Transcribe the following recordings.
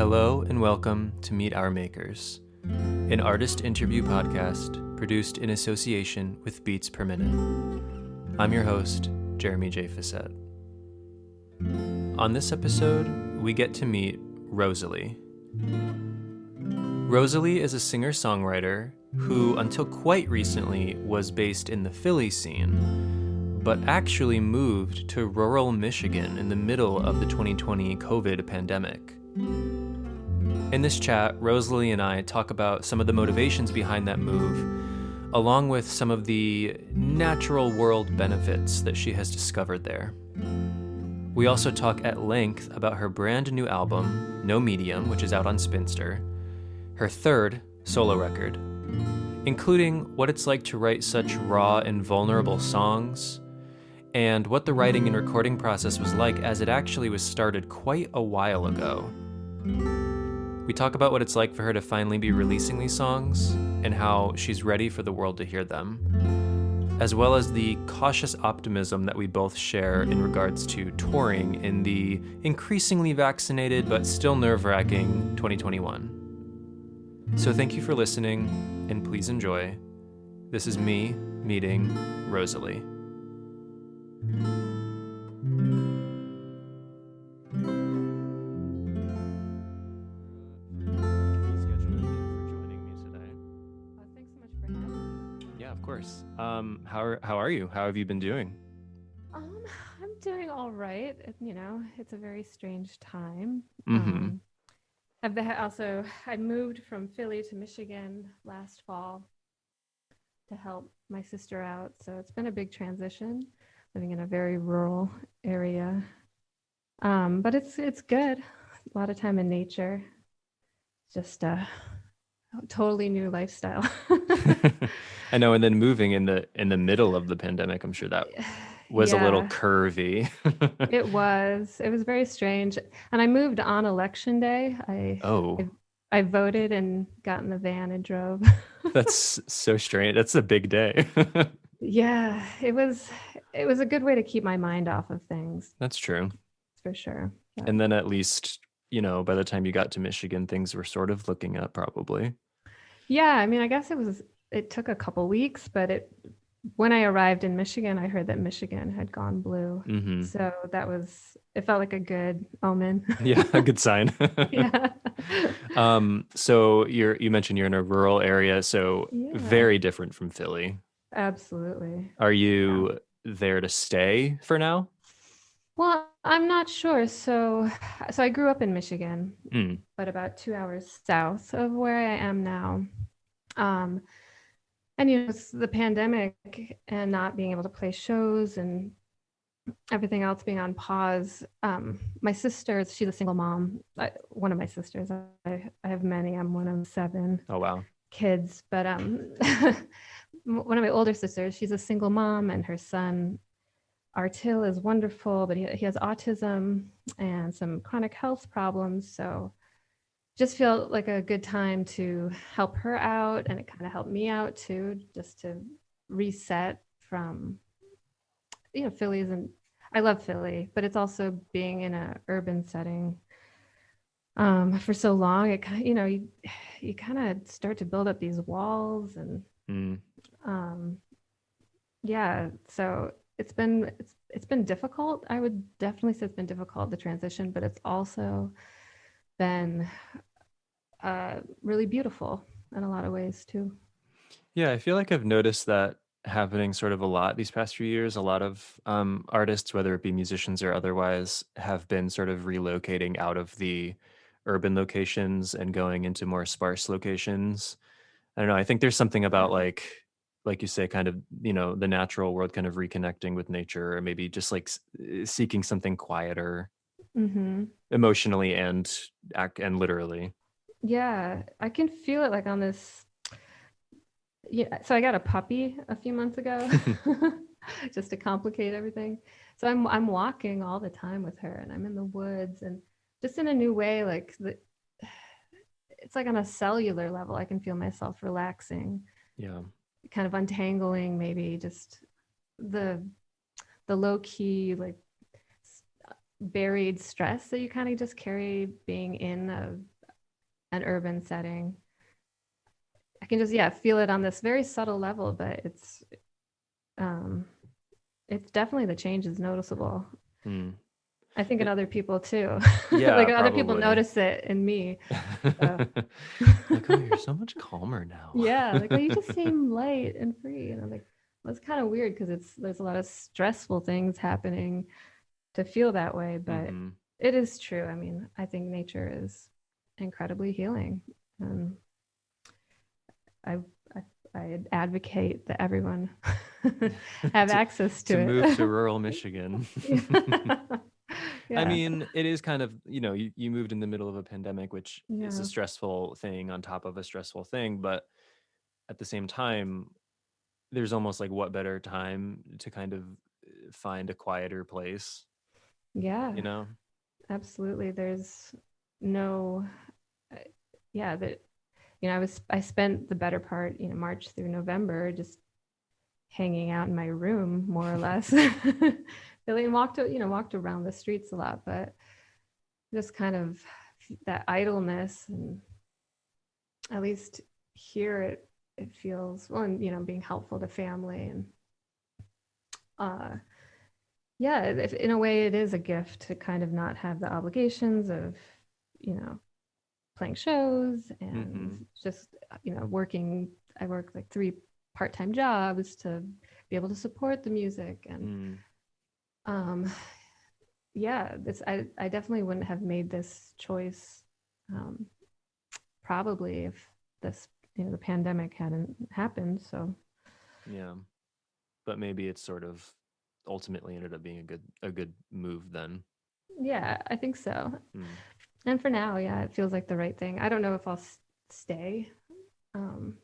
Hello and welcome to Meet Our Makers, an artist interview podcast produced in association with Beats Per Minute. I'm your host, Jeremy J. Facette. On this episode, we get to meet Rosali. Rosali is a singer-songwriter who, until quite recently, was based in the Philly scene, but actually moved to rural Michigan in the middle of the 2020 COVID pandemic. In this chat, Rosali and I talk about some of the motivations behind that move, along with some of the natural world benefits that she has discovered there. We also talk at length about her brand new album, No Medium, which is out on Spinster, her third solo record, including what it's like to write such raw and vulnerable songs, and what the writing and recording process was like, as it actually was started quite a while ago. We talk about what it's like for her to finally be releasing these songs and how she's ready for the world to hear them, as well as the cautious optimism that we both share in regards to touring in the increasingly vaccinated but still nerve-wracking 2021. So thank you for listening, and please enjoy. This is me meeting Rosali. Of course. How are you? How have you been doing? I'm doing all right. It's a very strange time. Mm-hmm. I moved from Philly to Michigan last fall to help my sister out. So it's been a big transition, living in a very rural area. But it's good. A lot of time in nature. Just a totally new lifestyle. I know, and then moving in the middle of the pandemic, I'm sure that was a little curvy. It was very strange. And I moved on election day. I voted and got in the van and drove. That's so strange. That's a big day. Yeah, it was a good way to keep my mind off of things. That's true. For sure. Yeah. And then at least, by the time you got to Michigan, things were sort of looking up probably. Yeah, I mean, I guess it took a couple weeks, but when I arrived in Michigan, I heard that Michigan had gone blue. Mm-hmm. So it felt like a good omen. Yeah, a good sign. Yeah. So you mentioned you're in a rural area, so very different from Philly. Absolutely. Are you there to stay for now? Well, I'm not sure. So I grew up in Michigan, but about 2 hours south of where I am now. And it's the pandemic and not being able to play shows and everything else being on pause. My sister, she's a single mom. One of my sisters. I have many. I'm one of 7. Oh wow. Kids, but one of my older sisters, she's a single mom, and her son Artil is wonderful, but he has autism and some chronic health problems. So just feel like a good time to help her out, and it kind of helped me out too, just to reset from Philly's, and I love Philly, but it's also being in an urban setting for so long. It kind of you kind of start to build up these walls, and so it's been difficult. I would definitely say it's been difficult, the transition, but it's also been really beautiful in a lot of ways too. Yeah, I feel like I've noticed that happening sort of a lot these past few years. A lot of artists, whether it be musicians or otherwise, have been sort of relocating out of the urban locations and going into more sparse locations. I don't know. I think there's something about like you say, kind of, the natural world, kind of reconnecting with nature, or maybe just like seeking something quieter, emotionally and literally. Yeah, I can feel it like on this. Yeah, so I got a puppy a few months ago, just to complicate everything. So I'm walking all the time with her, and I'm in the woods, and just in a new way, like it's like on a cellular level, I can feel myself relaxing. Yeah. Kind of untangling maybe just the low key, like buried stress that you kind of just carry being in a an urban setting. I can just feel it on this very subtle level, but um it's definitely, the change is noticeable. Hmm. I think in other people too. Yeah, Like other people probably. notice it in me. So Like, oh, you're so much calmer now. yeah, like, oh, you just seem light and free. And I'm like, well, it's kind of weird because there's a lot of stressful things happening to feel that way, but Mm-hmm. it is true. I mean, I think nature is incredibly healing. And I I, I advocate that everyone have to access to to move to it. rural Michigan. I Yeah. mean, it is kind of, you moved in the middle of a pandemic, which is a Yeah. stressful thing on top of a stressful thing, but at the same time, there's almost like what better time to kind of find a quieter place, Yeah. you know? Absolutely. There's no, uh, yeah, that, I spent the better part, March through November just hanging out in my room, more or less. Really walked around the streets a lot, but just kind of that idleness, and at least here it feels well, and being helpful to family, and uh yeah, if, in a way it is a gift to kind of not have the obligations of, you know playing shows, and Mm-hmm. just working. I work like three part-time jobs to be able to support the music. And Mm. um yeah, this I definitely wouldn't have made this choice, um probably, if this the pandemic hadn't happened. So Yeah. But maybe it's sort of ultimately ended up being a good move then. yeah, I think so. Mm. And for now, yeah, it feels like the right thing. I don't know if I'll stay um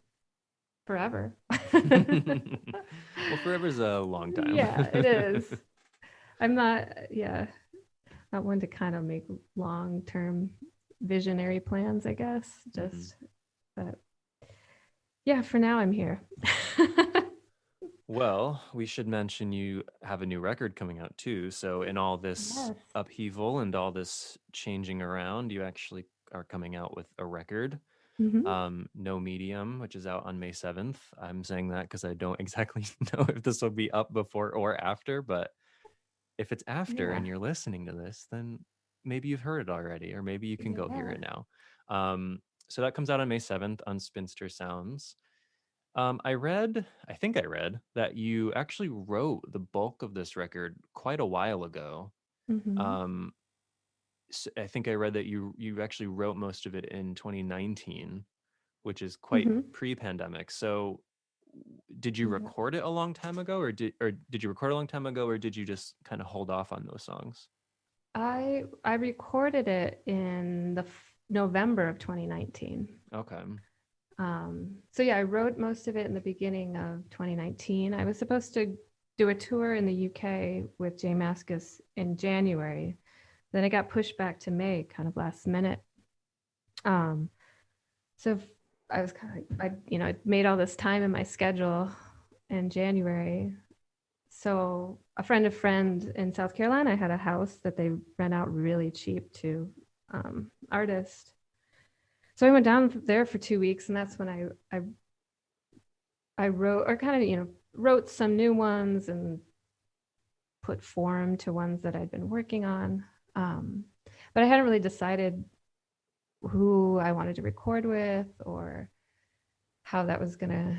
forever. Well, forever's a long time. Yeah, it is. I'm not, yeah, not one to kind of make long-term visionary plans, I guess. Mhm. Just, but yeah, for now I'm here. Well, we should mention you have a new record coming out too. So, in all this Yes. upheaval and all this changing around, you actually are coming out with a record, Hmm. No Medium, which is out on May 7th. I'm saying that because I don't exactly know if this will be up before or after, but if it's after Yeah. and you're listening to this, then maybe you've heard it already, or maybe you can go hear Yeah. it now. So that comes out on May 7th on Spinster Sounds. I think I read that you actually wrote the bulk of this record quite a while ago. Hmm. Um, I think I read that you actually wrote most of it in 2019, which is quite Hmm. pre-pandemic. So, did you Yeah. record it a long time ago, or did you record a long time ago, or did you just kind of hold off on those songs? I recorded it in the November of 2019. Okay. So yeah, I wrote most of it in the beginning of 2019. I was supposed to do a tour in the UK with Jay Mascis in January. Then it got pushed back to May, kind of last minute. Um, so I was kind of, I made all this time in my schedule in January. So a friend in South Carolina had a house that they rent out really cheap to artists. So I went down there for 2 weeks, and that's when I wrote, or kind of wrote some new ones and put form to ones that I'd been working on. Um, but I hadn't really decided who I wanted to record with or how that was going to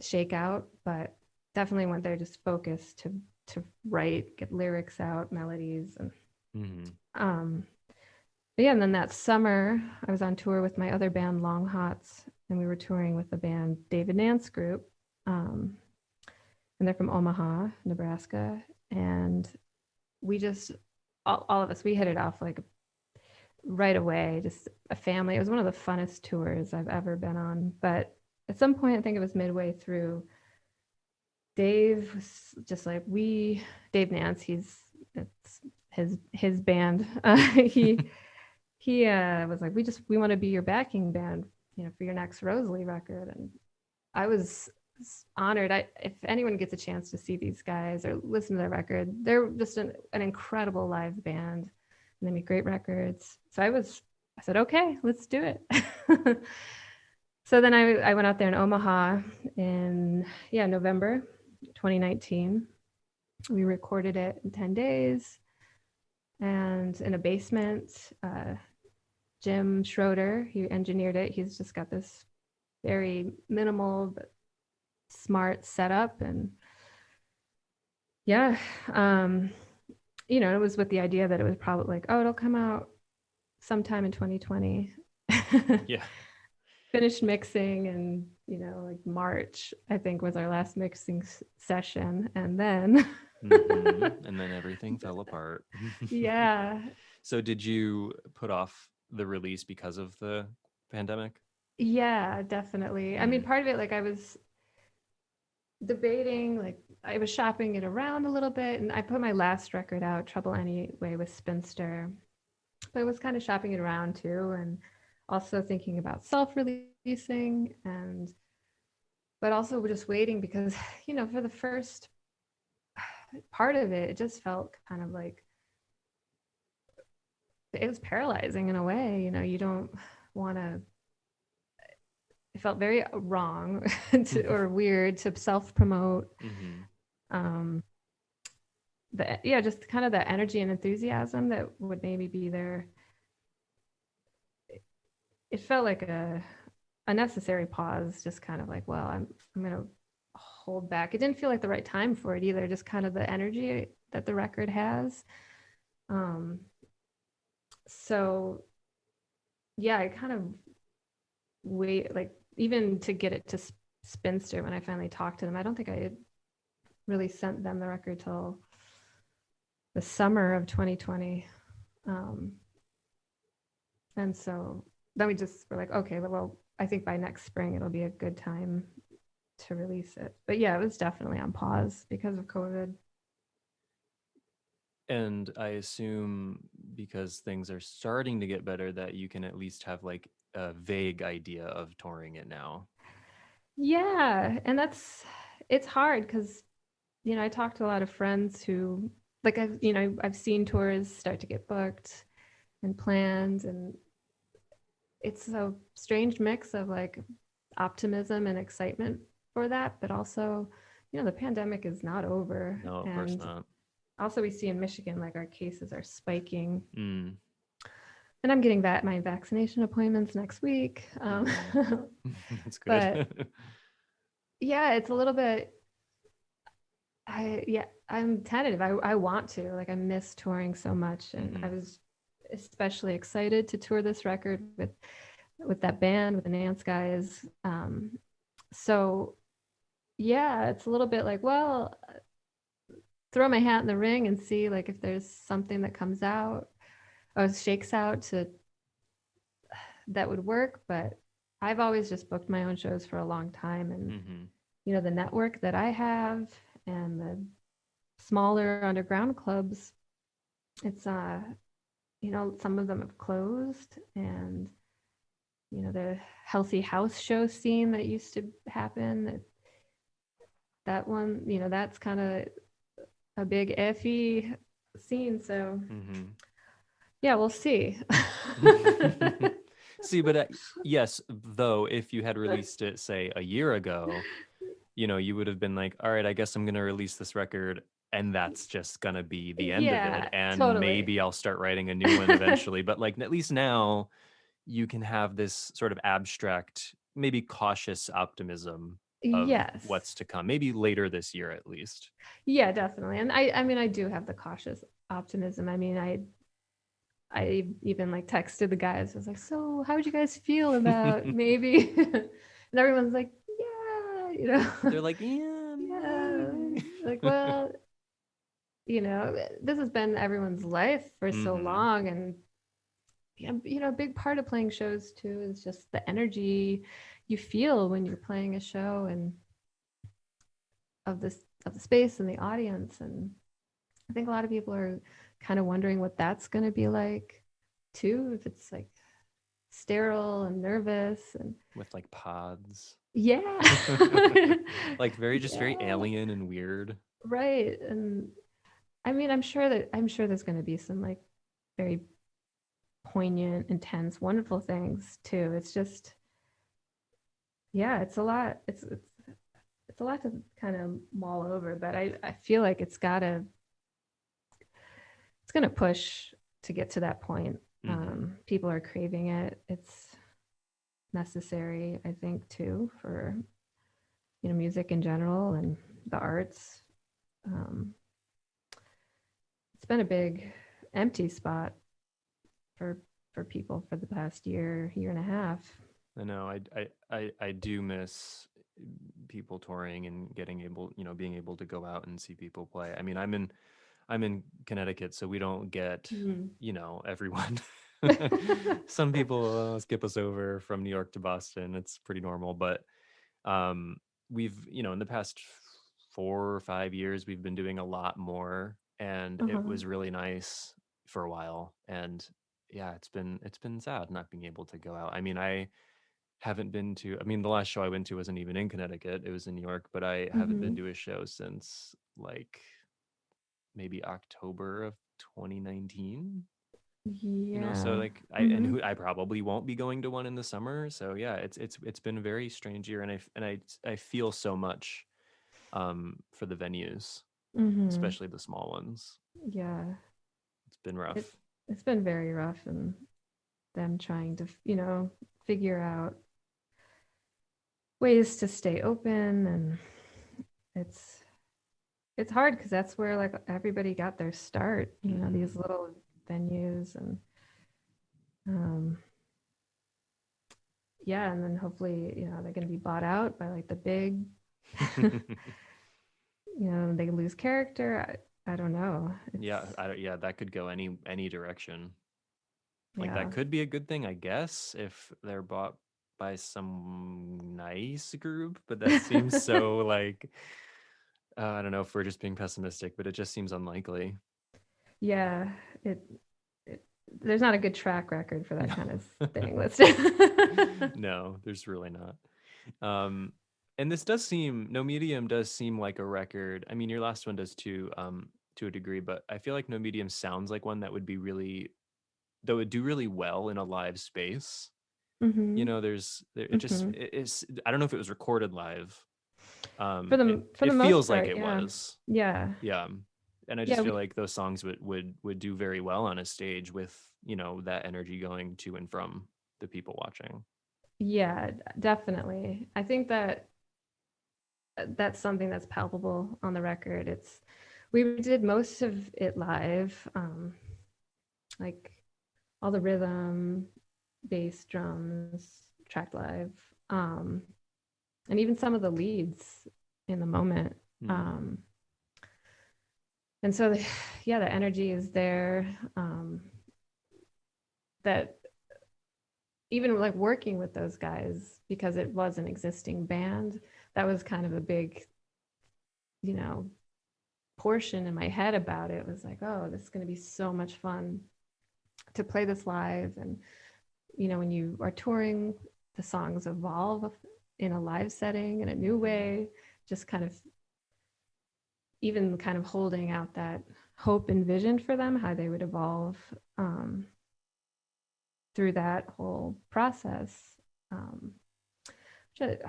shake out. But definitely went there just focused to write, get lyrics out, melodies, and Hmm. um, but yeah. And then that summer, I was on tour with my other band, Long Hots, and we were touring with the band David Nance Group. Um, and they're from Omaha, Nebraska. And we just, all of us, we hit it off like right away, just a family. It was one of the funnest tours I've ever been on. But at some point, I think it was midway through, Dave was just like, Dave Nance, it's his band. He was like, we want to be your backing band, for your next Rosali record. And I was honored. If anyone gets a chance to see these guys or listen to their record, they're just an incredible live band, and they make great records. So I was I said, okay, let's do it. So then I went out there in Omaha in, November 2019. We recorded it in 10 days and in a basement. Jim Schroeder, he engineered it. He's just got this very minimal but smart setup. And yeah, it was with the idea that it was probably like, oh, it'll come out sometime in 2020. Yeah. Finished mixing and, like March, I think, was our last mixing session. And then And then everything fell apart. yeah. So did you put off the release because of the pandemic? Yeah, definitely. I mean, part of it, like I was debating, like I was shopping it around a little bit, and I put my last record out, Trouble Anyway, with Spinster, but I was kind of shopping it around too, and also thinking about self-releasing, but also just waiting because, for the first part of it, it just felt kind of like it was paralyzing in a way. You don't want to. It felt very wrong or weird to self-promote. Just kind of the energy and enthusiasm that would maybe be there. It felt like a necessary pause, just kind of like, well, I'm gonna hold back. It didn't feel like the right time for it either, just kind of the energy that the record has. So yeah, I kind of wait, like even to get it to Spinster, when I finally talked to them, I don't think I had really sent them the record till the summer of 2020. And so then we just were like, okay, well, I think by next spring it'll be a good time to release it. But yeah, it was definitely on pause because of COVID. And I assume because things are starting to get better that you can at least have like a vague idea of touring it now. Yeah, and it's hard because I talked to a lot of friends who, like, I've seen tours start to get booked and planned, and it's a strange mix of like optimism and excitement for that, but also, the pandemic is not over. No, of course not. Also, we see in Michigan, like, our cases are spiking. Mm. And I'm getting my vaccination appointments next week. That's good. But yeah, it's a little bit, I'm tentative. I want to, like, I miss touring so much. And I was especially excited to tour this record with that band, with the Nance guys. So yeah, it's a little bit like, well, throw my hat in the ring and see, like, if there's something that comes out or shakes out that would work. But I've always just booked my own shows for a long time, and the network that I have and the smaller underground clubs, it's some of them have closed, and the healthy house show scene that used to happen, that one, that's kind of a big iffy scene. So yeah, we'll see. See, but yes, though, if you had released it, say, a year ago, you would have been like, all right, I guess I'm going to release this record, and that's just going to be the end of it. And totally. Maybe I'll start writing a new one eventually. But like, at least now you can have this sort of abstract, maybe cautious optimism of what's to come, maybe later this year at least. Yeah, definitely. And I mean, I do have the cautious optimism. I mean, I even like texted the guys. I was like, so how would you guys feel about maybe? And everyone's like, yeah, They're like, yeah, like, well, this has been everyone's life for so long. And a big part of playing shows too is just the energy you feel when you're playing a show, and of the space and the audience. And I think a lot of people are kind of wondering what that's going to be like too, if it's like sterile and nervous and with like pods. Yeah. Like very alien and weird. Right. And I mean, I'm sure there's going to be some like very poignant, intense, wonderful things too. It's just, yeah, it's a lot. It's a lot to kind of mull over, but I feel like it's gonna push to get to that point. People are craving it. It's necessary, I think, too, for music in general and the arts. Um, it's been a big empty spot for people for the past year and a half. I know. I do miss people touring and being able to go out and see people play. I mean, I'm in Connecticut, so we don't get, everyone. Some people skip us over from New York to Boston. It's pretty normal, but um, we've, in the past 4 or 5 years, we've been doing a lot more, and it was really nice for a while. And yeah, it's been sad not being able to go out. I mean, the last show I went to wasn't even in Connecticut. It was in New York, but I haven't been to a show since like maybe October of 2019. So Yeah. like I probably won't be going to one in the summer. So yeah, it's been a very strange year, and I feel so much for the venues, especially the small ones. Yeah. It's been rough. It's been very rough, and them trying to, figure out ways to stay open, and it's hard because that's where like everybody got their start, these little venues, and yeah, and then hopefully, they're going to be bought out by like the big, they lose character. I don't know. Yeah, that could go any direction. Like Yeah. that could be a good thing, I guess, if they're bought by some nice group, but that seems so like I don't know if we're just being pessimistic, but it just seems unlikely. Yeah, it, there's not a good track record for that No. kind of thing. No, there's really not. And this does seem No Medium does seem like a record. I mean, your last one does too, to a degree, but I feel like No Medium sounds like one that would do really well in a live space. It just it's I don't know if it was recorded live. For It the most feels like part, it yeah. was. Yeah. Yeah. And I just Yeah, feel like those songs would do very well on a stage with, that energy going to and from the people watching. yeah, definitely. I think that that's something that's palpable on the record. We did most of it live, like all the rhythm, bass, drums, tracked live, and even some of the leads in the moment. And so, yeah, the energy is there. That even like working with those guys, because it was an existing band, that was kind of a big, you know, portion in my head about it. It was like, oh, this is going to be so much fun to play this live. And, when you are touring, the songs evolve in a live setting in a new way, just kind of even kind of holding out that hope and vision for them, how they would evolve through that whole process.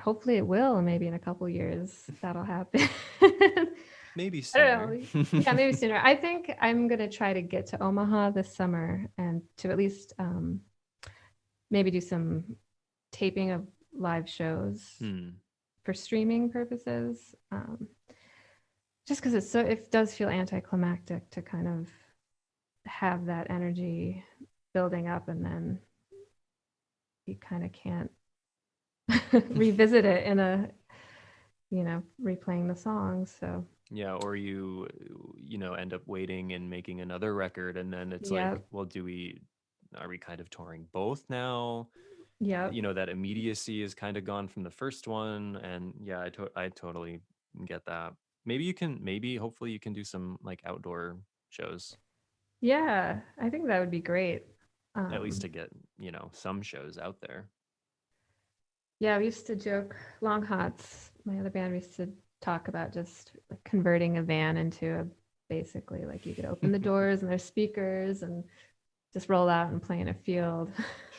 Hopefully it will, and maybe in a couple years that'll happen. Maybe sooner. Yeah, maybe sooner. I think I'm gonna try to get to Omaha this summer and to at least maybe do some taping of live shows for streaming purposes. Just because it does feel anticlimactic to kind of have that energy building up, and then you kind of can't revisit it in replaying the songs. So yeah, or you end up waiting and making another record, and then it's like, well, are we kind of touring both now? Yeah. That immediacy is kind of gone from the first one, and yeah, I totally get that. Hopefully you can do some like outdoor shows. Yeah, I think that would be great. At least to get, some shows out there. Yeah, we used to joke, Long Hots, my other band, we used to talk about just like converting a van into basically like you could open the doors and there's speakers and just roll out and play in a field.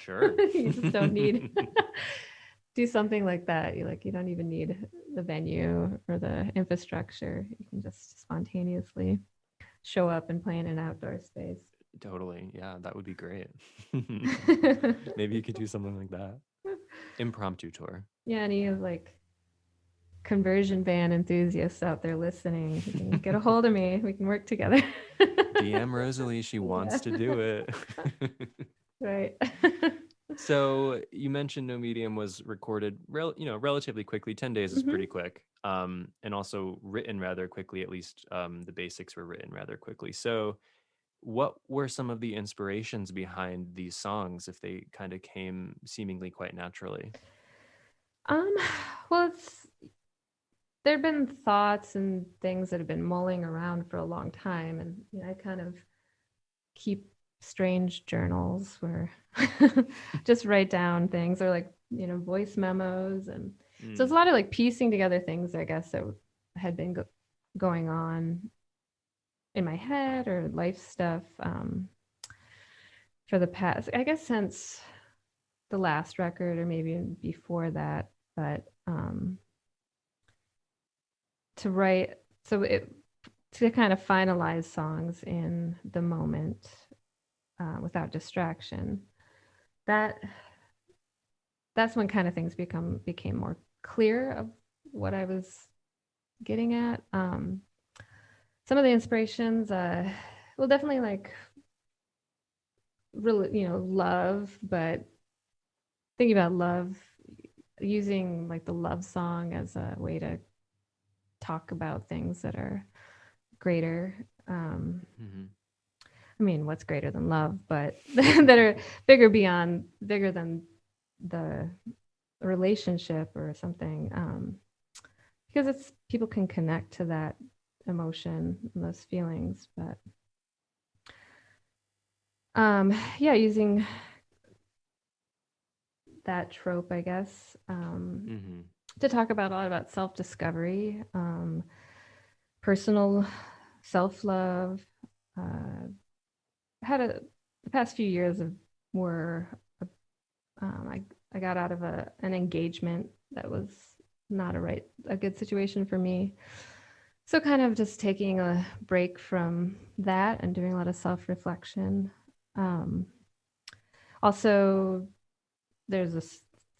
Sure. You just don't need do something like that. You don't even need the venue or the infrastructure. You can just spontaneously show up and play in an outdoor space. Totally. Yeah, that would be great. Maybe you could do something like that. Impromptu tour. Yeah, any of like conversion band enthusiasts out there listening, you can get a hold of me. We can work together. DM Rosalie, she wants to do it. Right. So you mentioned No Medium was recorded, relatively quickly. 10 days is Mm-hmm. pretty quick, and also written rather quickly. At least the basics were written rather quickly. So, what were some of the inspirations behind these songs, if they kind of came seemingly quite naturally? Um, well, there've been thoughts and things that have been mulling around for a long time, and I kind of keep strange journals where just write down things, or like voice memos, and so it's a lot of like piecing together things, I guess, that had been going on in my head, or life stuff, for the past, I guess, since the last record, or maybe before that. But to write, to kind of finalize songs in the moment, without distraction, that that's when kind of things became more clear of what I was getting at. Some of the inspirations, well, definitely like really, love, but thinking about love, using like the love song as a way to talk about things that are greater. Mm-hmm. I mean, what's greater than love, but that are bigger than the relationship or something. Because it's people can connect to that emotion and those feelings. But yeah, using that trope, I guess, Mm-hmm. to talk about a lot about self-discovery, personal self-love. The past few years were, I got out of an engagement that was not a good situation for me. So kind of just taking a break from that and doing a lot of self-reflection. Um, Also, there's a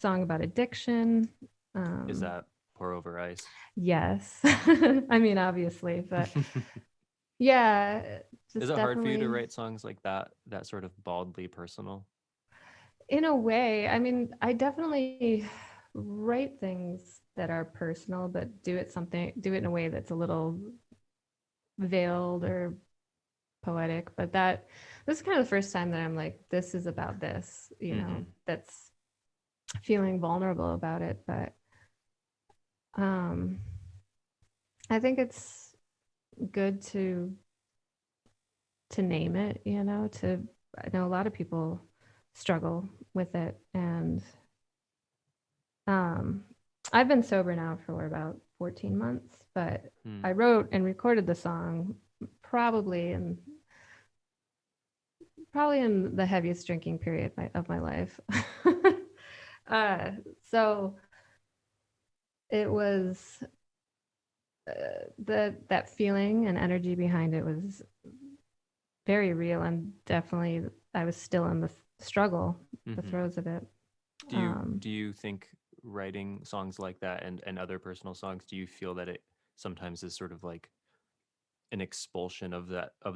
song about addiction. Is Um, that Pour Over Ice? yes. I mean, obviously, but yeah, Is just it hard for you to definitely write songs like that sort of baldly personal? in a way. I mean, I definitely write things that are personal, but do it in a way that's a little veiled or poetic. But this is kind of the first time that I'm like, this is about this, Mm-hmm. that's feeling vulnerable about it. But um, I think it's good to name it, I know a lot of people struggle with it. And um, I've been sober now for about 14 months, but Mm. I wrote and recorded the song probably in the heaviest drinking period of my life. uh, so it was, that feeling and energy behind it was very real, and definitely I was still in the struggle, the Mm-hmm. throes of it. Do you think writing songs like that and other personal songs, do you feel that it sometimes is sort of like an expulsion of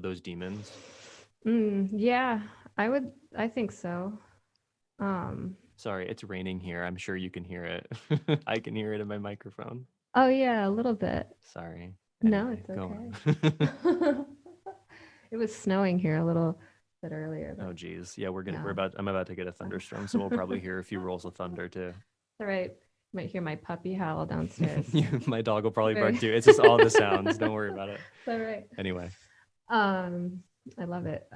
those demons? Yeah, I think so. Um, Sorry, it's raining here. I'm sure you can hear it. I can hear it in my microphone. oh yeah, a little bit. Sorry. No, Anyway, it's go okay. on. It was snowing here a little bit earlier, Oh but geez. Yeah, yeah. I'm about to get a thunderstorm, so we'll probably hear a few rolls of thunder too. All right. You might hear my puppy howl downstairs. My dog will probably bark Very. too. It's just all the sounds. Don't worry about it. All right. Anyway. Um, I love it.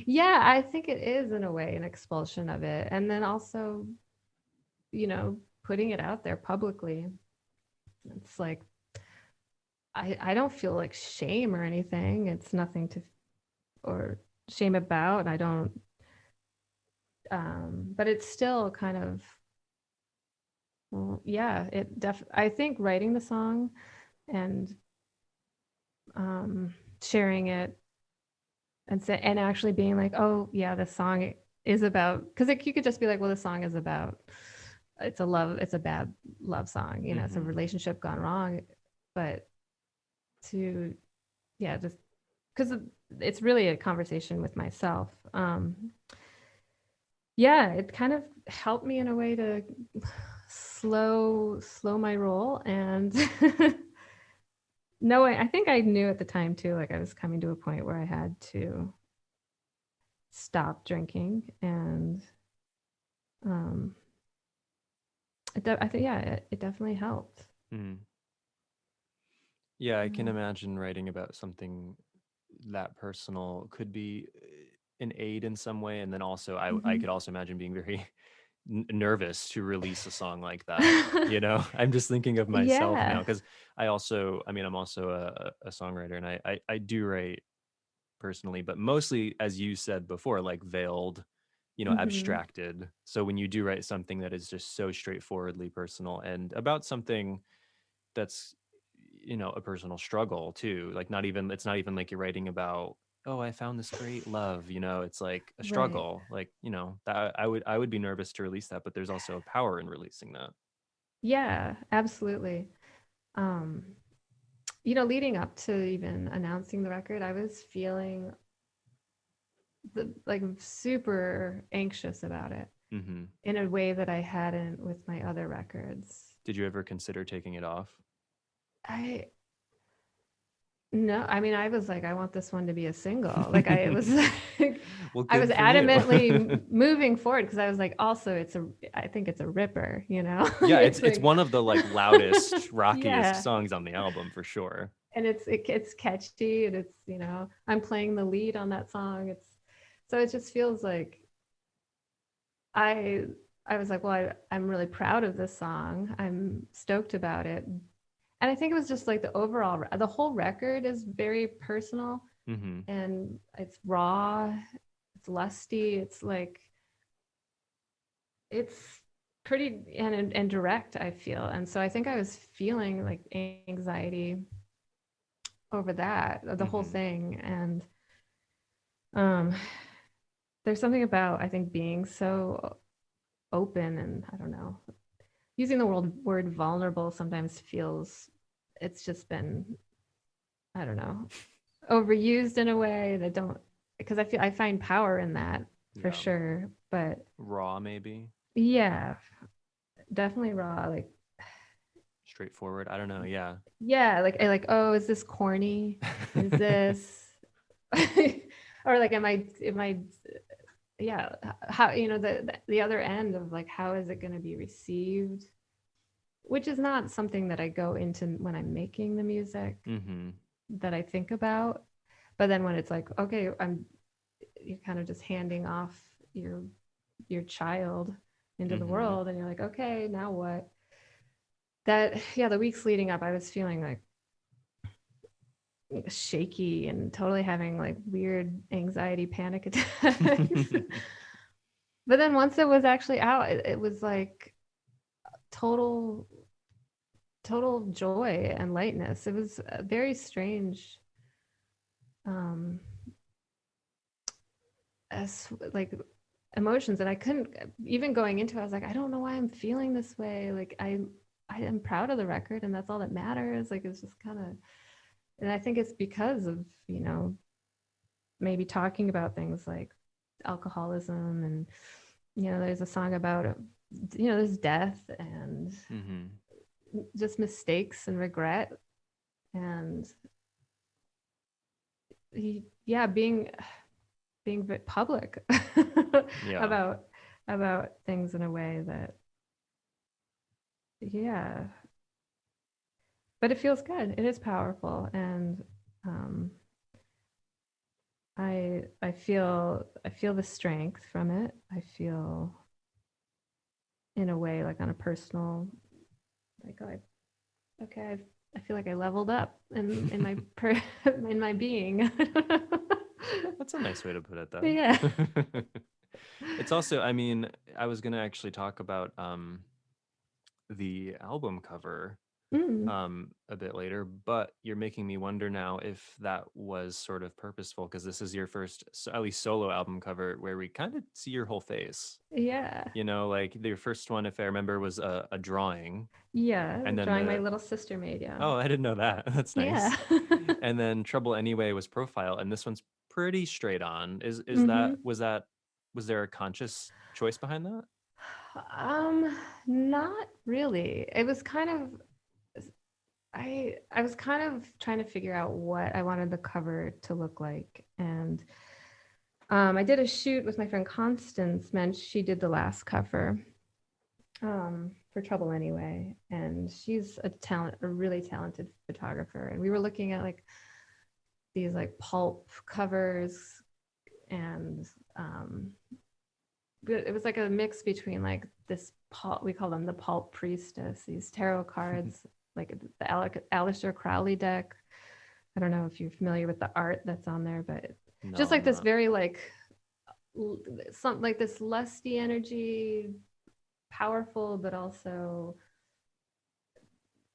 Yeah, I think it is in a way an expulsion of it, and then also, putting it out there publicly. It's like I don't feel like shame or anything. It's nothing to, or shame about. I don't, but it's still kind of, well, yeah, I think writing the song and sharing it and actually being like, oh yeah, this song is about, because you could just be like, well, this song is about, it's a bad love song, you know, it's a relationship gone wrong. But to, yeah, just because it's really a conversation with myself. Yeah, it kind of helped me in a way to slow my roll and no, I think I knew at the time too, like I was coming to a point where I had to stop drinking, and um I think, yeah, it definitely helped. Mm. Yeah, I can imagine writing about something that personal could be an aid in some way, and then also I Mm-hmm. could also imagine being very nervous to release a song like that. You know, I'm just thinking of myself now Yeah. because I mean, I'm also a songwriter, and I do write personally, but mostly, as you said before, like veiled, you know, Mm-hmm. abstracted. So when you do write something that is just so straightforwardly personal and about something that's, you know, a personal struggle too, like not even, it's not even like you're writing about, oh, I found this great love, you know, it's like a Right. struggle, like, you know, that I would be nervous to release that, but there's also a power in releasing that. Yeah, absolutely. um you know, leading up to even announcing the record, I was feeling like super anxious about it Hmm. in a way that I hadn't with my other records. Did you ever consider taking it off? I No, I mean, I was like, I want this one to be a single. Like I was like, Well, I was good for you. adamantly moving forward because I was like, also I think it's a ripper, you know? Yeah, It's it's like, one of the like loudest, rockiest yeah. songs on the album for sure. And it's catchy, and it's, you know, I'm playing the lead on that song. So it just feels like I I was like, well, I'm really proud of this song. I'm stoked about it. And I think it was just like the whole record is very personal, Hmm. and it's raw, it's lusty, it's like, it's pretty and direct, I feel. And so I think I was feeling like anxiety over that, the whole Hmm. thing. And um there's something about, I think, being so open, and I don't know, using the word vulnerable sometimes feels, it's just been, I don't know, overused in a way that don't, because I find power in that for Yeah. sure. But Raw, maybe. yeah, definitely raw. Like, Straightforward. I don't know. Yeah. yeah, like, oh, is this corny? Is this or like, am I yeah, how, you know, the other end of like, how is it going to be received, which is not something that I go into when I'm making the music, Hmm. that I think about. But then when it's like, okay, you're kind of just handing off your child into the Hmm. world, and you're like, okay, now what? That, yeah, the weeks leading up, I was feeling like shaky and totally having like weird anxiety panic attacks. But then once it was actually out, it was like total total joy and lightness. It was a very strange, um as like emotions, and I couldn't, even going into it, I was like, I don't know why I'm feeling this way. Like I am proud of the record, and that's all that matters. Like it's just kind of, and I think it's because of, you know, maybe talking about things like alcoholism, and, you know, there's a song about, you know, there's death and Hmm. just mistakes and regret, and yeah, being public Yeah. about things in a way that, yeah, but it feels good, it is powerful. And um I feel the strength from it. I feel, in a way, like on a personal, like, oh, okay, I feel like I leveled up in my in my being. That's a nice way to put it, though. Yeah. It's also, I mean, I was gonna actually talk about the album cover Mm. a bit later, but you're making me wonder now if that was sort of purposeful, because this is your first, at least solo album cover where we kind of see your whole face. Yeah. You know, like your first one, if I remember, was a drawing, Yeah. and then Drawing my little sister made, yeah. oh, I didn't know that. That's Yeah. nice. And then Trouble Anyway was profile, and this one's pretty straight on. Is Hmm. that was there a conscious choice behind that? Not really. It was kind of I was kind of trying to figure out what I wanted the cover to look like. And I did a shoot with my friend Constance Mensch. She did the last cover for Trouble Anyway. And she's a really talented photographer. And we were looking at like these like pulp covers, and it was like a mix between like this pulp, we call them the pulp priestess, these tarot cards, like the Aleister Crowley deck. I don't know if you're familiar with the art that's on there, but No, just I'm like this not. very like something like this lusty energy, powerful, but also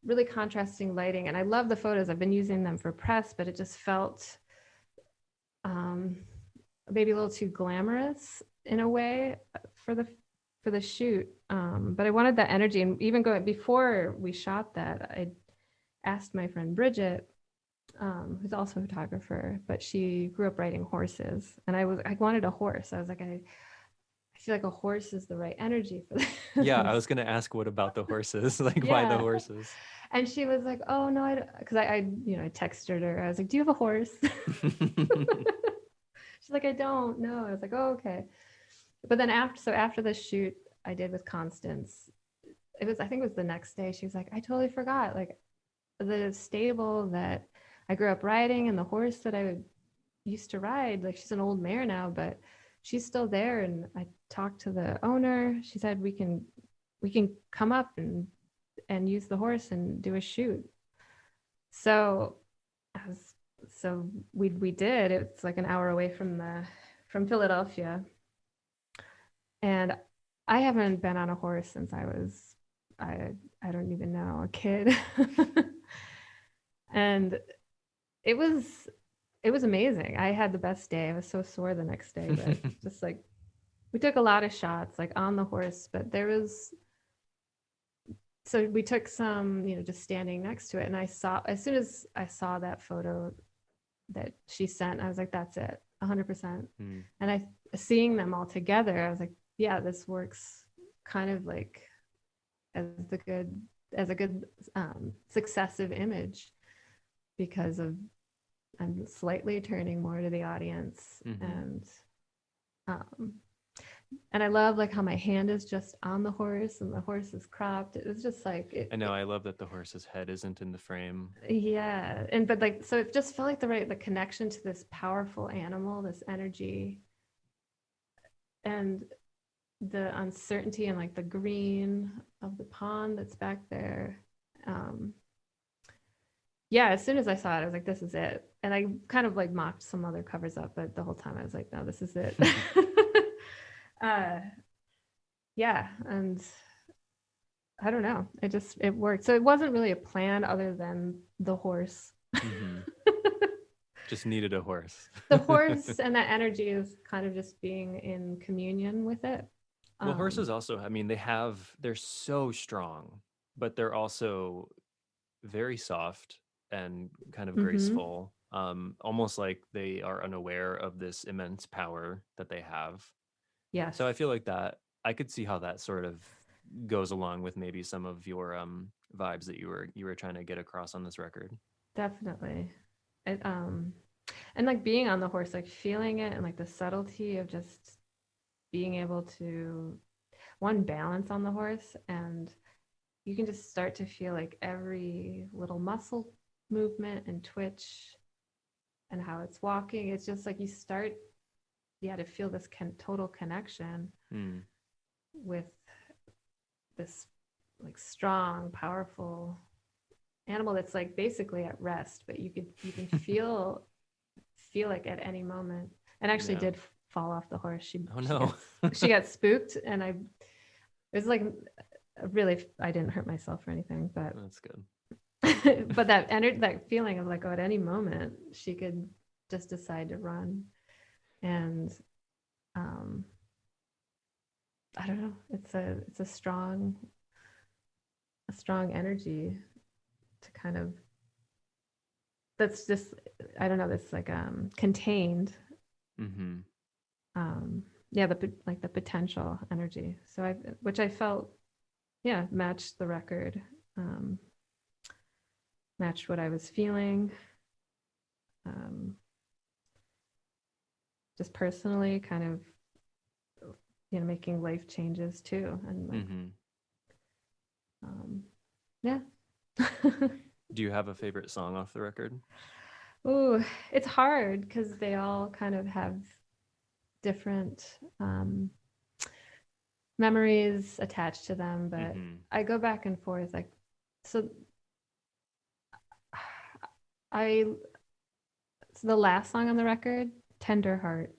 really contrasting lighting. And I love the photos. I've been using them for press, but it just felt um, maybe a little too glamorous in a way for the shoot. But I wanted that energy, and even going before we shot that, I asked my friend Bridget, who's also a photographer, but she grew up riding horses, and I wanted a horse. I was like, I feel like a horse is the right energy for Yeah, I this. was gonna ask what about the horses? Like, why the Yeah. horses? And she was like, oh no, because I texted her. I was like, do you have a horse? She's like, I don't know. I was like, oh, okay. But then after the shoot I did with Constance, I think it was the next day, she was like, I totally forgot. Like the stable that I grew up riding and the horse that I used to ride, like she's an old mare now, but she's still there. And I talked to the owner. She said we can come up and use the horse and do a shoot. So I was we did. It's like an hour away from Philadelphia. And I haven't been on a horse since I I don't even know, a kid. And it was it was amazing. I had the best day. I was so sore the next day, but just like we took a lot of shots like on the horse, but there was so we took some, just standing next to it. And I saw, as soon as I saw that photo that she sent, I was like, that's it, 100%. Hmm. And seeing them all together, I was like, yeah, this works kind of like as a good successive image, because of I'm slightly turning more to the audience. Mhm. Um, and I love like how my hand is just on the horse and the horse is cropped. It was just like I know. I love that the horse's head isn't in the frame. yeah. And but like so it just felt like the connection to this powerful animal, this energy, and the uncertainty and like the green of the pond that's back there. Um, yeah, as soon as I saw it, I was like, this is it. And I kind of like mocked some other covers up, but the whole time I was like, no, this is it. uh, yeah. And I don't know. It worked. So it wasn't really a plan other than the horse. Mhm. Just needed a horse. The horse and that energy is kind of just being in communion with it. Well, horses also, I mean, they're so strong, but they're also very soft and kind of Mm-hmm. graceful. Almost like they are unaware of this immense power that they have. Yes, So I feel like that I could see how that sort of goes along with maybe some of your vibes that you were trying to get across on this record. definitely. It, and like being on the horse, like feeling it and like the subtlety of just being able to one balance on the horse, and you can just start to feel like every little muscle movement and twitch and how it's walking. It's just like you start, yeah, to feel this total connection Hmm. with this like strong, powerful animal that's like basically at rest, but you can feel like at any moment. and actually Yeah. did fall off the horse. Oh no. She got spooked, and it was like really, I didn't hurt myself or anything, but That's good. but that feeling of like, oh, at any moment she could just decide to run, and um, I don't know. It's a strong energy to kind of, that's just, I don't know, that's like contained. Mm-hmm. Yeah, the potential energy. So which I felt, yeah, matched the record, matched what I was feeling, um, just personally, kind of, making life changes too, and like, Mm-hmm. yeah. Do you have a favorite song off the record? Ooh, it's hard because they all kind of have different memories attached to them, but Mm-hmm. I go back and forth. Like, so I, so the last song on the record, Tender Heart,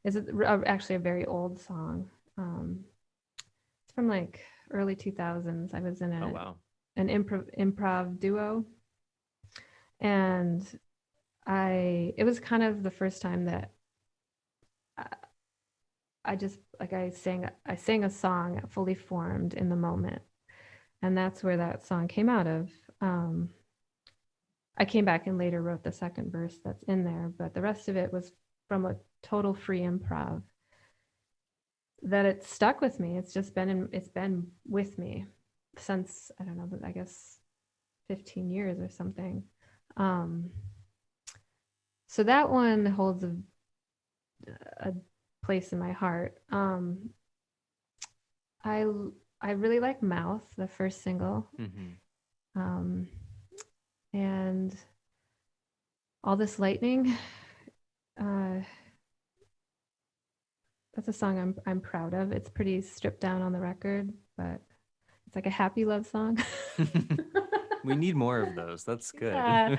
is actually a very old song. It's from like early 2000s. I was in Oh wow. an improv duo, and it was kind of the first time that I just like I sang a song fully formed in the moment, and that's where that song came out of. I came back and later wrote the second verse that's in there, but the rest of it was from a total free improv that it stuck with me. It's been with me since, I don't know, I guess 15 years or something. Um, so that one holds a place in my heart. I I really like Mouth, the first single, Mm-hmm. um, and All This Lightning. Uh, that's a song I'm proud of. It's pretty stripped down on the record, but it's like a happy love song. We need more of those. That's Yeah, good.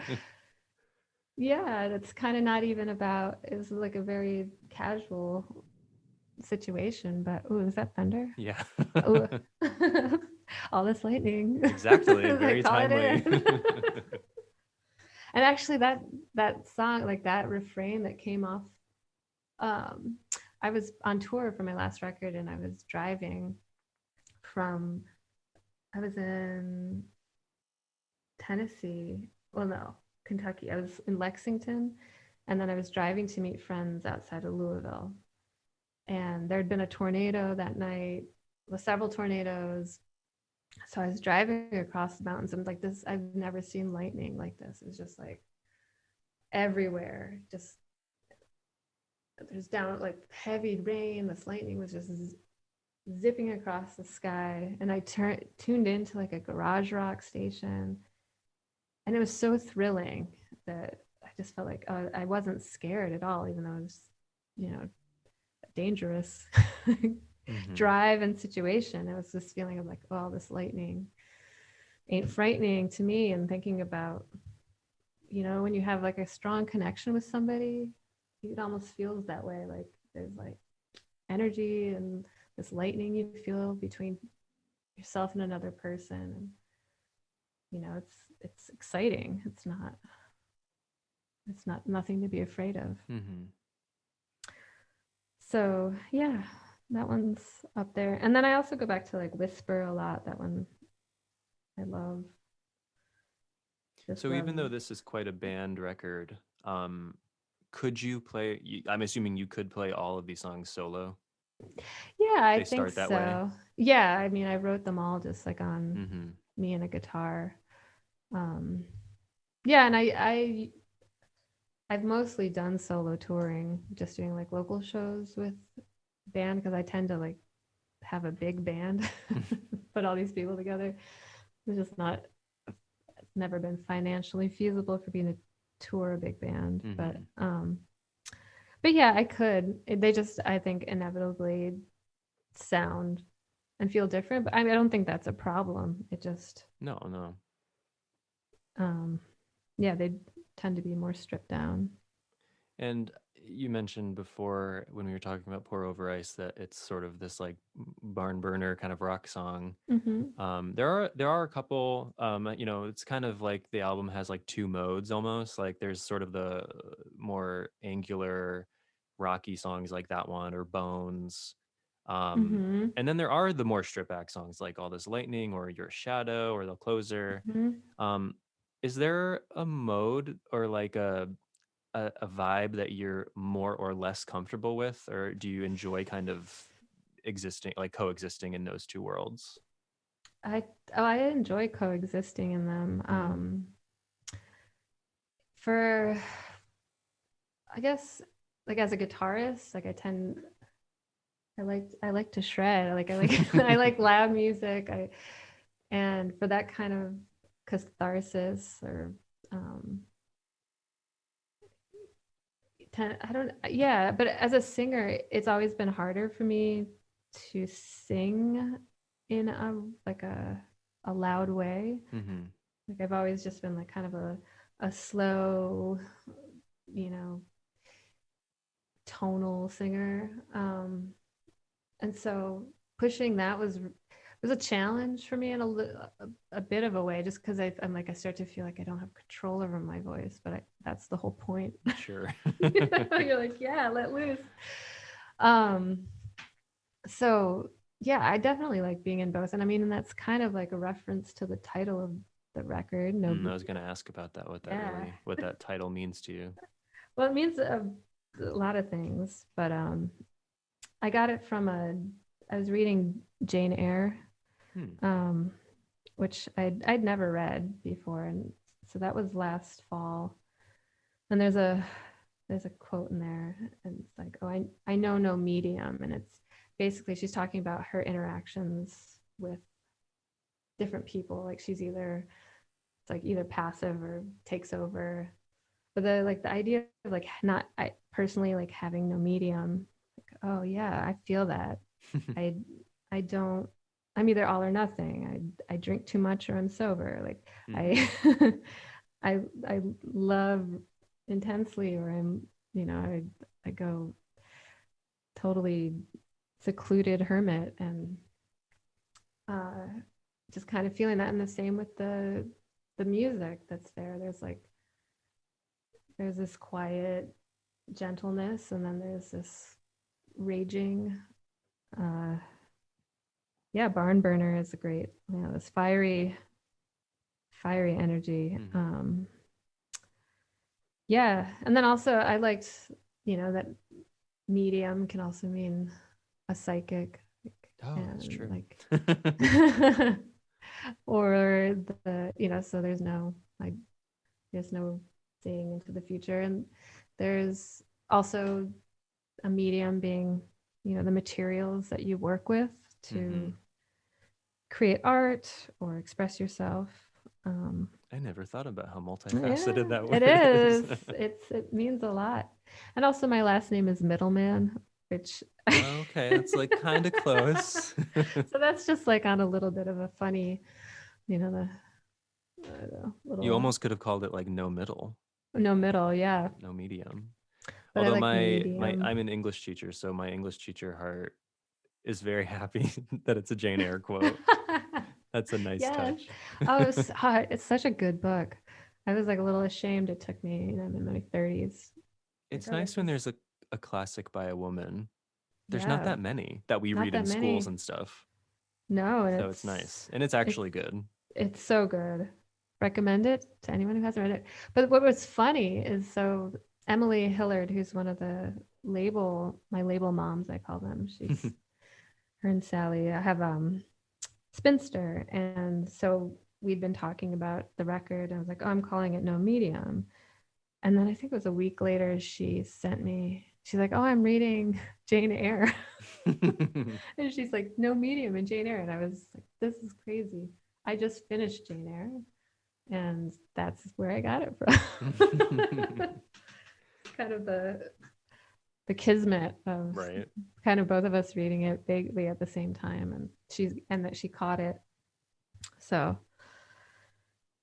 yeah. It's kind of not even about. It's like a very casual situation, but oh, is that thunder? Yeah. Oh, all this lightning. Exactly. Like Very call it timely. in. And actually, that song, like that refrain that came off. Um, I was on tour for my last record, and I was driving from. I was in Tennessee. Well, no, Kentucky. I was in Lexington, and then I was driving to meet friends outside of Louisville. And there had been a tornado that night, with several tornadoes. So I was driving across the mountains, and like this, I've never seen lightning like this. It was just like everywhere. Just there's down like heavy rain. This lightning was just zipping across the sky, and I tuned into like a garage rock station, and it was so thrilling that I just felt like I wasn't scared at all, even though it was, dangerous Mm-hmm. drive and situation. It was this feeling of like, oh, this lightning ain't frightening to me, and thinking about, when you have like a strong connection with somebody, it almost feels that way. Like there's like energy and this lightning you feel between yourself and another person, and it's exciting. It's not nothing to be afraid of. Mm-hmm. So yeah, that one's up there. And then I also go back to like Whisper a lot. That one I love. Just So love. even though this is quite a band record, could you play? I'm assuming you could play all of these songs solo. Yeah, I They think start that way. so. Yeah, I mean, I wrote them all just like on Mm-hmm. me and a guitar. Um, yeah, and I've mostly done solo touring, just doing like local shows with band, because I tend to like have a big band, put all these people together. It's just never been financially feasible for me to tour a big band. Mm-hmm. But yeah, I could. They just, I think, inevitably sound and feel different. But I mean, I don't think that's a problem. It just, No, no. um, yeah, they tend to be more stripped down. And you mentioned before when we were talking about Pour Over Ice that it's sort of this like barn burner kind of rock song. Mm-hmm. There are a couple, it's kind of like the album has like two modes almost. Like there's sort of the more angular, rocky songs like that one or Bones. Um, Mm-hmm. and then there are the more stripped back songs like All This Lightning or Your Shadow or The Closer. Mm-hmm. Um, is there a mode or like a vibe that you're more or less comfortable with, or do you enjoy kind of existing, like coexisting in those two worlds? I I enjoy coexisting in them. Mm. For I guess like as a guitarist, like I like to shred. I like I like loud music. I and for that kind of catharsis or um I don't yeah, but as a singer, it's always been harder for me to sing in a loud way. Hmm. Like I've always just been like kind of a slow, you know, tonal singer. And so pushing that was a challenge for me in a bit of a way, just because I'm like I start to feel like I don't have control over my voice, but that's the whole point. Sure. You're like, yeah, let loose. Um, so yeah, I definitely like being in both, and I mean, and that's kind of like a reference to the title of the record. No, I was going to ask about that, yeah. what that title means to you. Well, it means a lot of things, but I got it from I was reading Jane Eyre, Hmm. um, which I'd never read before, and so that was last fall. And there's a quote in there, and it's like, oh, I know no medium, and it's basically she's talking about her interactions with different people. Like it's like either passive or takes over. But the idea of like not I personally like having no medium, like, oh yeah, I feel that. I I don't I'm either all or nothing. I drink too much or I'm sober. Like Hmm. I I love intensely or I go totally secluded hermit and uh just kind of feeling that. And the same with the music that's there. There's this quiet gentleness, and then there's this raging uh yeah, barn burner is a great, this fiery energy. Hmm. Yeah, and then also I liked, that medium can also mean a psychic, Oh, that's and true. like or so there's no seeing into the future, and there's also a medium being, the materials that you work with to Hmm. create art or express yourself. I never thought about how multifaceted Yeah, that it word is. is. It means a lot. And also my last name is Middleman, which Okay, that's like kind of close. so that's just like on a little bit of a funny, the I don't know, You little almost could have called it like no middle, no middle, yeah. no medium. But I Although like my medium. I'm an English teacher, so my English teacher heart is very happy that it's a Jane Eyre quote. That's a nice Yes. touch. Oh, it's such a good book. I was like a little ashamed it took me, I'm in my 30s. Like, It's oh, nice this when is there's a classic by a woman. There's not yeah, that many that we not read in that schools many. and stuff. No, and So it's nice. And it's it's actually good. it's so good. Recommend it to anyone who hasn't read it. But what was funny is so Emily Hillard, who's one of my label moms, I call them. She's her and Sally. I have Spinster, and so we'd been talking about the record. I was like, oh, I'm calling it No Medium. And then I think it was a week later, she's like, oh, I'm reading Jane Eyre. And she's like, no medium in Jane Eyre. And I was like, this is crazy. I just finished Jane Eyre, and that's where I got it from. Kind of the kismet of Right. kind of both of us reading it vaguely at the same time, and that she caught it. So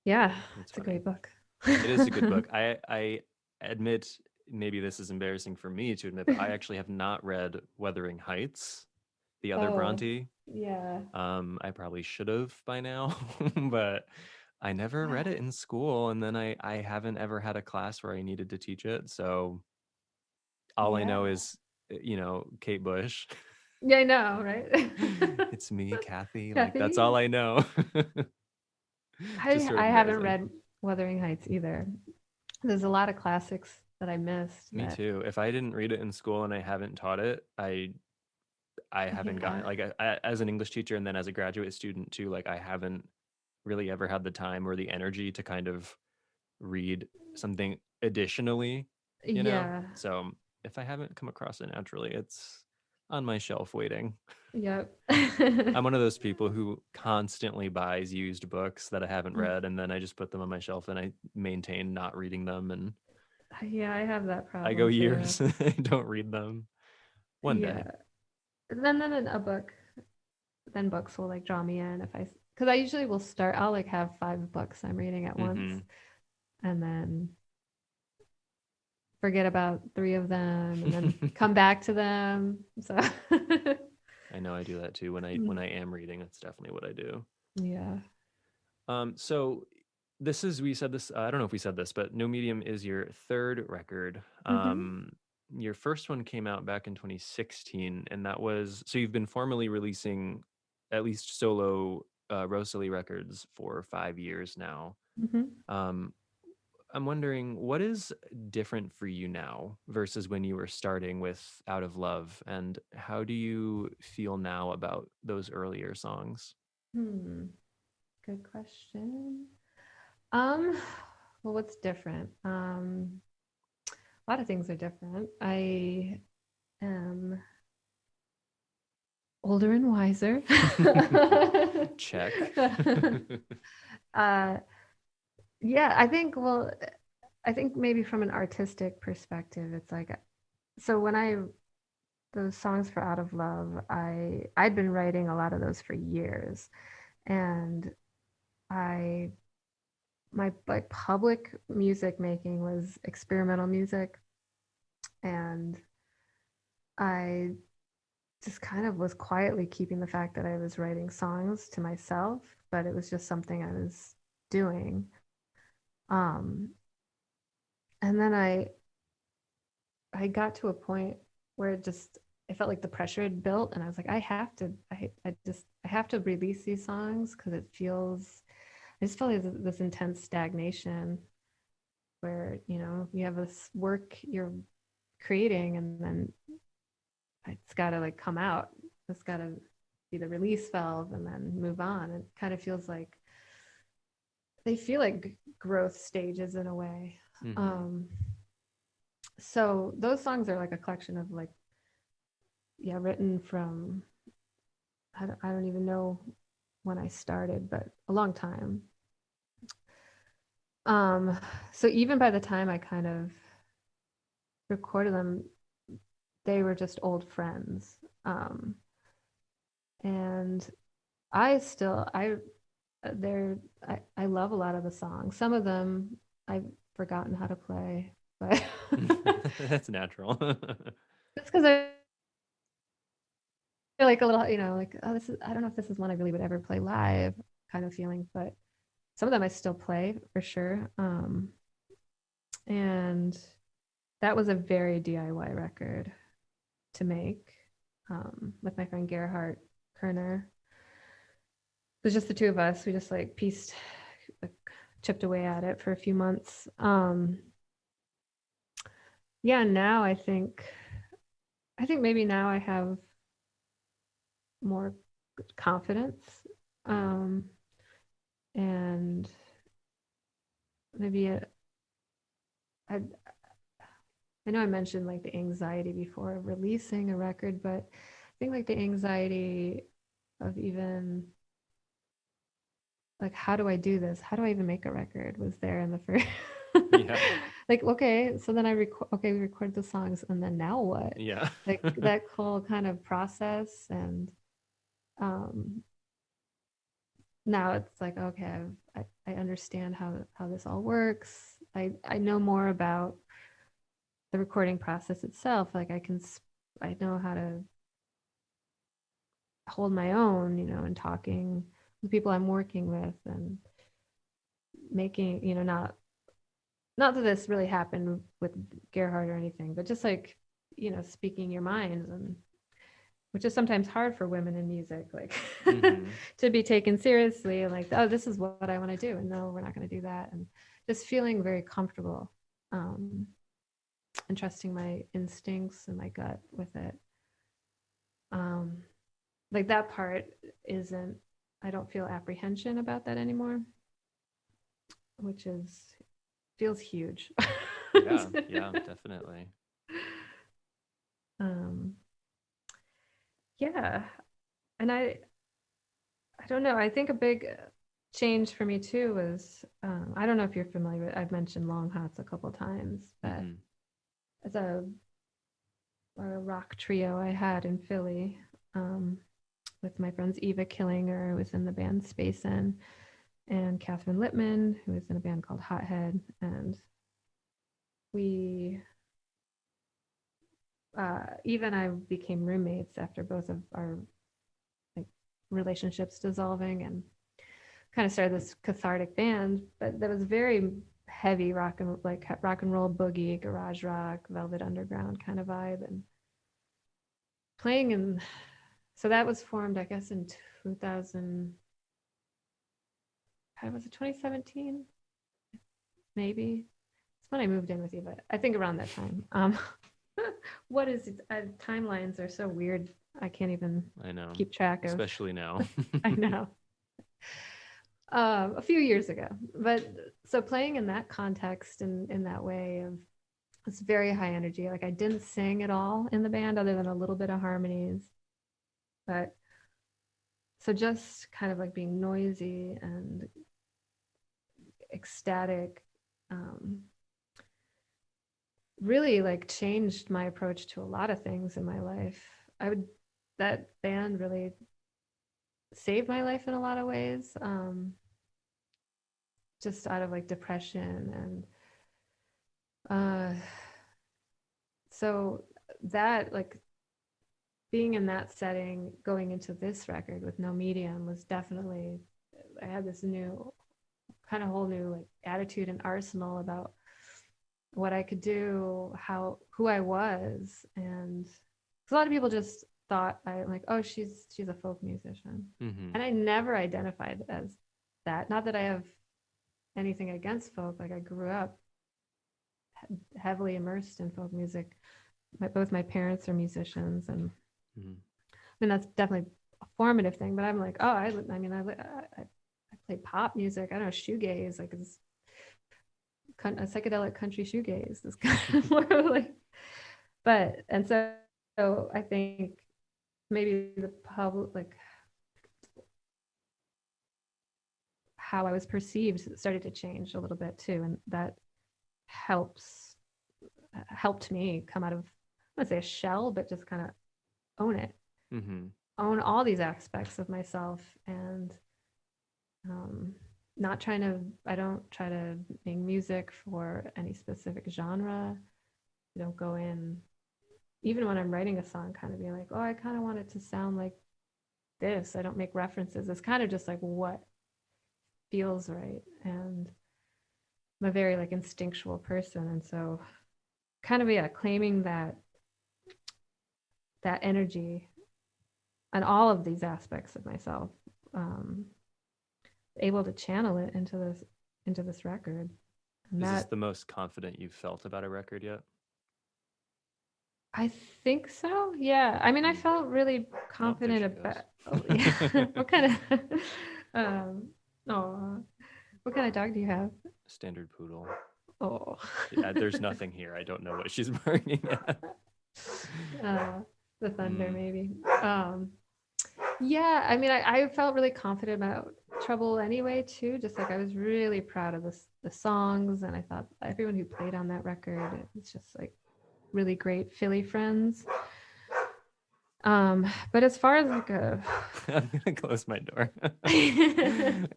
yeah, That's it's a funny. great book. It is a good book. I admit maybe this is embarrassing for me to admit, but I actually have not read Wuthering Heights, the other Oh, Bronte. yeah. I probably should have by now, but I never read it in school, and then I haven't ever had a class where I needed to teach it. So all I know Yeah. is, Kate Bush. Yeah, I know, right? It's me, Kathy. Like that's all Kathy. I know. Just sort I of haven't embarrassing. read Wuthering Heights either. There's a lot of classics that I missed Me that, too. If I didn't read it in school and I haven't taught it, I haven't yeah. gotten like as an English teacher and then as a graduate student too. Like I haven't really ever had the time or the energy to kind of read something additionally, you know? Yeah. So if I haven't come across it naturally, it's on my shelf waiting. Yep. I'm one of those people who constantly buys used books that I haven't read and then I just put them on my shelf and I maintain not reading them and Yeah, I have that I go problem too. years and I don't read them. One day. Yeah. Then a book, then books will like draw me in if because I usually will start, I'll like have 5 books I'm reading at once Mm-hmm. and then forget about 3 of them and then come back to them. So, I know I do that too when I am reading. That's definitely what I do. yeah. So this is we said this. I don't know if we said this, but No Medium is your third record. Hmm. Your first one came out back in 2016, and that was so you've been formally releasing at least solo Rosali records for 5 years now. Hmm. Um, I'm wondering what is different for you now versus when you were starting with Out of Love, and how do you feel now about those earlier songs? Hmm. Good question. Um, well, what's different? A lot of things are different. I am older and wiser. Check. uh, yeah, I think maybe from an artistic perspective, it's like, so when those songs for Out of Love, I'd been writing a lot of those for years. And I, my like public music making was experimental music. And I just kind of was quietly keeping the fact that I was writing songs to myself, but it was just something I was doing. Um, and then I got to a point where I felt like the pressure had built, and I was like, I have to release these songs because I just felt like this intense stagnation where you have this work you're creating, and then it's got to like come out. It's got to be the release valve and then move on. It kind of feels like they feel like growth stages in a way. Hmm. Um, so those songs are like a collection of like, yeah, written from, I don't even know when I started, but a long time. Um, so even by the time I kind of recorded them, they were just old friends. And I still, they're, I love a lot of the songs. Some of them I've forgotten how to play, but That's natural. it's because I feel like a little, like, oh, I don't know if this is one I really would ever play live kind of feeling, but some of them I still play for sure. And that was a very DIY record to make with my friend Gerhard Kerner. It was just the two of us. We just like like, chipped away at it for a few months. Yeah, now I think maybe now I have more confidence. Um, and maybe I I know I mentioned like the anxiety before releasing a record, but I think like the anxiety of even like, how do I do this? How do I even make a record was there in the first. Yeah. Like, okay, so then we record the songs, and then now what? Yeah. Like that whole kind of process, and um, now it's like, okay, I understand how this all works. I know more about the recording process itself. Like I know how to hold my own, and talking with people I'm working with and making, not that this really happened with Gerhard or anything, but just like, speaking your minds, and which is sometimes hard for women in music, like to be taken seriously, and like, oh, this is what I want to do, and no, we're not going to do that, and just feeling very comfortable, and trusting my instincts and my gut with it. Like that part isn't, I don't feel apprehension about that anymore, which feels huge. Yeah, definitely. Yeah. And I don't know. I think a big change for me too was, I don't know if you're familiar with, I've mentioned Long Hots a couple times, but as a rock trio I had in Philly, with my friends Eva Killinger, who was in the band Space In, and Catherine Littman, who was in a band called Hothead. And we, Eva and I became roommates after both of our like relationships dissolving, and kind of started this cathartic band, but that was very heavy rock and roll, boogie, garage rock, Velvet Underground kind of vibe, and playing in. So that was formed, I guess, in 2000. Was it 2017? Maybe. It's when I moved in with you, but I think around that time. What is it? Timelines are so weird. I can't even keep track of. Especially now. I know. A few years ago. But so playing in that context and in that way of, it's very high energy. Like I didn't sing at all in the band other than a little bit of harmonies. But so just kind of like being noisy and ecstatic, really like changed my approach to a lot of things in my life. That band really saved my life in a lot of ways, just out of like depression. And so that, like, being in that setting going into this record with no medium was definitely, I had this new kind of whole new like attitude and arsenal about what I could do, who I was. And a lot of people just thought I like, oh, she's a folk musician. And I never identified as that. Not that I have anything against folk. Like I grew up heavily immersed in folk music. Both my parents are musicians, and I mean that's definitely a formative thing. But I'm like, oh, I play pop music. I don't know, shoegaze, like it's a psychedelic country shoegaze is kind of more like. But and so I think maybe the public, like how I was perceived, started to change a little bit too, and that helped me come out of, I wouldn't say a shell, but just kind of own it, own all these aspects of myself, and I don't try to make music for any specific genre. I don't go in, even when I'm writing a song, kind of being like, oh, I kind of want it to sound like this. I don't make references. It's kind of just like what feels right. And I'm a very like instinctual person. And so kind of, claiming that energy and all of these aspects of myself, able to channel it into this record. And is this the most confident you've felt about a record yet? I think so. Yeah. I mean, I felt really confident about. Oh, yeah. What kind of? What kind of dog do you have? Standard poodle. Oh. Yeah, there's nothing here. I don't know what she's barking at. The thunder, maybe. Yeah. I mean, I felt really confident about Trouble anyway, too. Just like I was really proud of the songs, and I thought everyone who played on that record, it was just like really great Philly friends. But as far as like I'm gonna close my door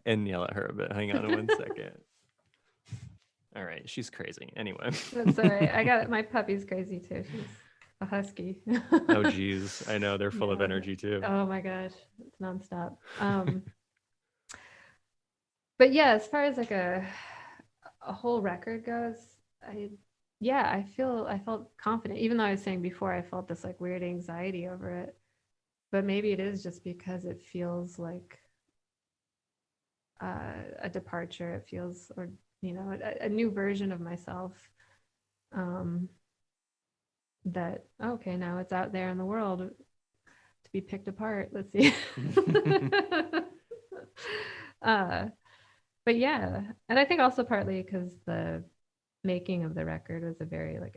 and yell at her a bit. Hang on one second. All right, she's crazy. Anyway. That's all right. I got it. My puppy's crazy too. She's a husky. Oh, geez. I know they're full of Yeah. energy too. Oh my gosh, it's nonstop. But yeah, as far as like a whole record goes, I felt confident, even though I was saying before I felt this like weird anxiety over it. But maybe it is just because it feels like a departure. It feels, or a new version of myself. Um, that okay, now it's out there in the world to be picked apart. Let's see. uh, but yeah, and I think also partly because the making of the record was a very like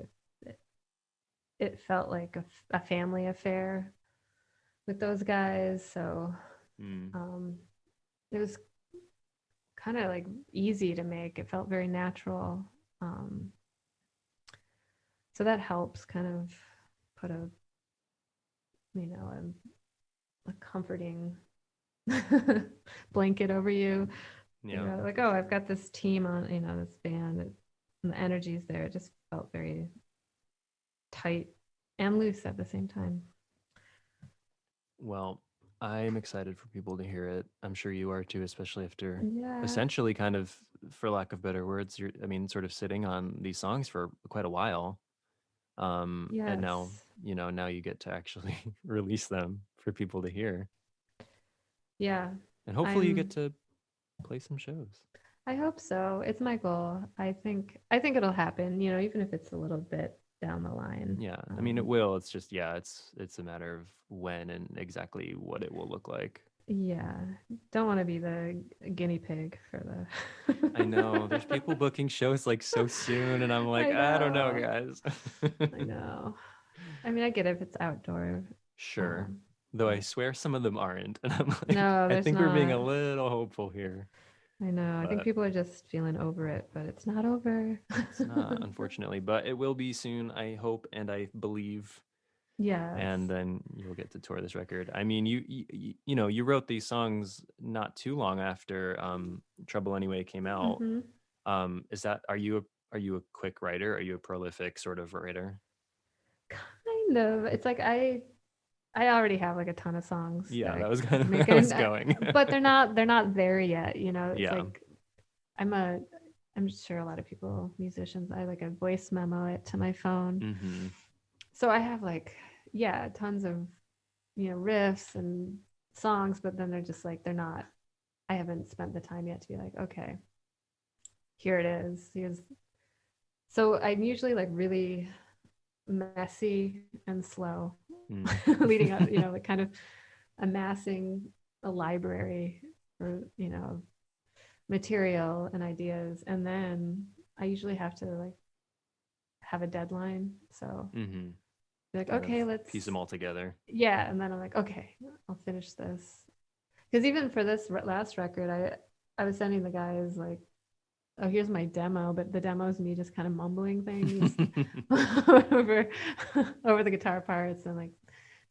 it felt like a family affair with those guys, so it was kind of like easy to make. It felt very natural, so that helps kind of put a a comforting blanket over you. Yeah. Like, oh, I've got this team on, this band, and the energy's there. It just felt very tight and loose at the same time. Well, I'm excited for people to hear it. I'm sure you are too, especially after Yeah. essentially kind of, for lack of better words, sort of sitting on these songs for quite a while. Yes. And now, now you get to actually release them for people to hear. Yeah. And hopefully you get to play some shows. I hope so. It's my goal. I think it'll happen, even if it's a little bit down the line. Yeah. I mean, it will. It's just, it's a matter of when and exactly what it will look like. Yeah. Don't want to be the guinea pig for the I know. There's people booking shows like so soon, and I'm like, I don't know, guys. I know. I mean, I get it if it's outdoor. Sure. Though I swear some of them aren't. And I'm like, no, I think we're being a not. little hopeful here. I know. I think people are just feeling over it, but it's not over. It's not, unfortunately, but it will be soon, I hope and I believe. Yeah. And then you'll get to tour this record. I mean, you wrote these songs not too long after Trouble Anyway came out. Are you a quick writer? Are you a prolific sort of writer? Kind of. It's like I already have like a ton of songs. Yeah, that was kind of where I was going. But they're not there yet, It's like I'm sure a lot of people, musicians, I like a voice memo it to my phone. So I have like tons of riffs and songs, but then they're just like I haven't spent the time yet to be like, okay, here it is. So I'm usually like really messy and slow leading up, like kind of amassing a library for, material and ideas. And then I usually have to like have a deadline. So like, okay, let's piece them all together. Yeah. And then I'm like, okay, I'll finish this. Because even for this last record, I was sending the guys like, oh, here's my demo, but the demo is me just kind of mumbling things over the guitar parts, and like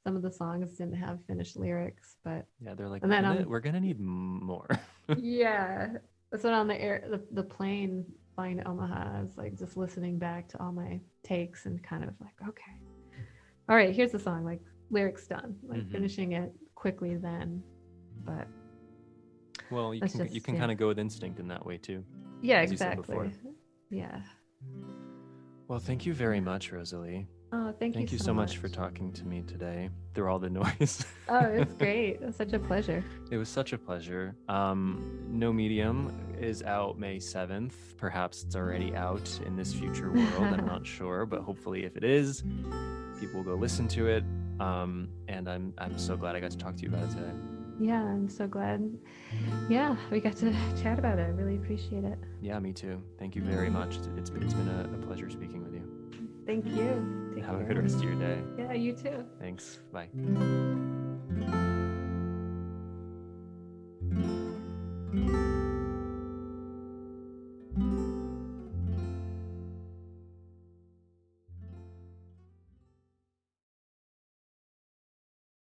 some of the songs didn't have finished lyrics, but yeah, they're like, we're gonna need more. Yeah, so on the plane flying to Omaha, I was like just listening back to all my takes and kind of like, okay, all right, here's the song, like lyrics done, like finishing it quickly then, but. Well, you can kind of go with instinct in that way too. Yeah, exactly. Yeah. Well, thank you very much, Rosalie. Oh, thank you so much for talking to me today through all the noise. Oh, it's great. It was such a pleasure. It was such a pleasure. No Medium is out May 7th. Perhaps it's already out in this future world. I'm not sure, but hopefully if it is, people will go listen to it. And I'm so glad I got to talk to you about it today. Yeah, I'm so glad. Yeah, we got to chat about it. I really appreciate it. Yeah, me too. Thank you very much. It's been a pleasure speaking with you. Thank you. Have a good rest of your day. Yeah, you too. Thanks. Bye.